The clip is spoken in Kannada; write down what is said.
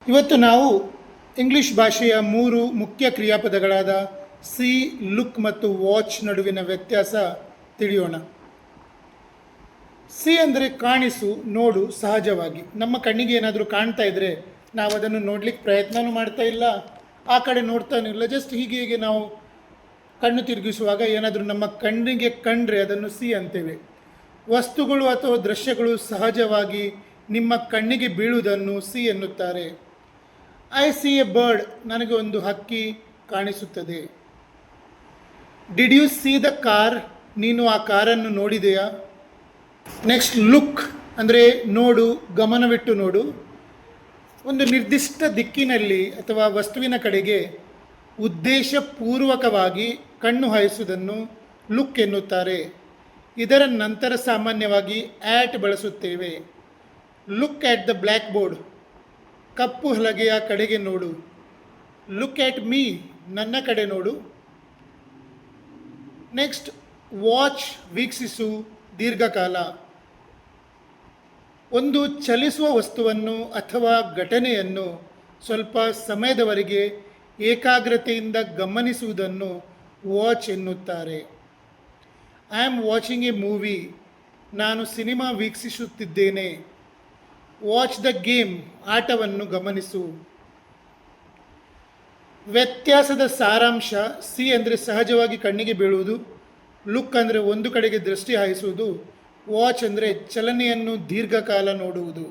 ಇವತ್ತು ನಾವು ಇಂಗ್ಲಿಷ್ ಭಾಷೆಯ 3 ಮುಖ್ಯ ಕ್ರಿಯಾಪದಗಳಾದ ಸಿ, ಲುಕ್ ಮತ್ತು ವಾಚ್ ನಡುವಿನ ವ್ಯತ್ಯಾಸ ತಿಳಿಯೋಣ. ಸಿ ಅಂದರೆ ಕಾಣಿಸು, ನೋಡು. ಸಹಜವಾಗಿ ನಮ್ಮ ಕಣ್ಣಿಗೆ ಏನಾದರೂ ಕಾಣ್ತಾ ಇದ್ದರೆ ನಾವು ಅದನ್ನು ನೋಡಲಿಕ್ಕೆ ಪ್ರಯತ್ನವೂ ಮಾಡ್ತಾ ಇಲ್ಲ, ಆ ಕಡೆ ನೋಡ್ತಾನೂ ಇಲ್ಲ. ಜಸ್ಟ್ ಹೀಗೆ ನಾವು ಕಣ್ಣು ತಿರುಗಿಸುವಾಗ ಏನಾದರೂ ನಮ್ಮ ಕಣ್ಣಿಗೆ ಕಂಡ್ರೆ ಅದನ್ನು ಸಿ ಅಂತೇವೆ. ವಸ್ತುಗಳು ಅಥವಾ ದೃಶ್ಯಗಳು ಸಹಜವಾಗಿ ನಿಮ್ಮ ಕಣ್ಣಿಗೆ ಬೀಳುವುದನ್ನು ಸಿ ಎನ್ನುತ್ತಾರೆ. ಐ ಸಿ ಎ ಬರ್ಡ್, ನನಗೆ ಒಂದು ಹಕ್ಕಿ ಕಾಣಿಸುತ್ತದೆ. Did U C the car, ನೀನು ಆ ಕಾರನ್ನು ನೋಡಿದೆಯಾ? ನೆಕ್ಸ್ಟ್ ಲುಕ್ ಅಂದರೆ ನೋಡು, ಗಮನವಿಟ್ಟು ನೋಡು. ಒಂದು ನಿರ್ದಿಷ್ಟ ದಿಕ್ಕಿನಲ್ಲಿ ಅಥವಾ ವಸ್ತುವಿನ ಕಡೆಗೆ ಉದ್ದೇಶಪೂರ್ವಕವಾಗಿ ಕಣ್ಣು ಹಾಯಿಸುವುದನ್ನು ಲುಕ್ ಎನ್ನುತ್ತಾರೆ. ಇದರ ನಂತರ ಸಾಮಾನ್ಯವಾಗಿ ಆ್ಯಟ್ ಬಳಸುತ್ತೇವೆ. Look at the blackboard, ಕಪ್ಪು ಹಲಗೆಯ ಕಡೆಗೆ ನೋಡು. ಲುಕ್ ಆ್ಯಟ್ ಮೀ, ನನ್ನ ಕಡೆ ನೋಡು. ನೆಕ್ಸ್ಟ್ ವಾಚ್, ವೀಕ್ಷಿಸು, ದೀರ್ಘಕಾಲ. ಒಂದು ಚಲಿಸುವ ವಸ್ತುವನ್ನು ಅಥವಾ ಘಟನೆಯನ್ನು ಸ್ವಲ್ಪ ಸಮಯದವರೆಗೆ ಏಕಾಗ್ರತೆಯಿಂದ ಗಮನಿಸುವುದನ್ನು ವಾಚ್ ಎನ್ನುತ್ತಾರೆ. I am watching A movie, ನಾನು ಸಿನಿಮಾ ವೀಕ್ಷಿಸುತ್ತಿದ್ದೇನೆ. ವಾಚ್ ದ ಗೇಮ್, ಆಟವನ್ನು ಗಮನಿಸು. ವ್ಯತ್ಯಾಸದ ಸಾರಾಂಶ: ಸಿ ಅಂದರೆ ಸಹಜವಾಗಿ ಕಣ್ಣಿಗೆ ಬೀಳುವುದು, ಲುಕ್ ಅಂದರೆ ಒಂದು ಕಡೆಗೆ ದೃಷ್ಟಿ ಹಾಯಿಸುವುದು, ವಾಚ್ ಅಂದರೆ ಚಲನೆಯನ್ನು ದೀರ್ಘಕಾಲ ನೋಡುವುದು.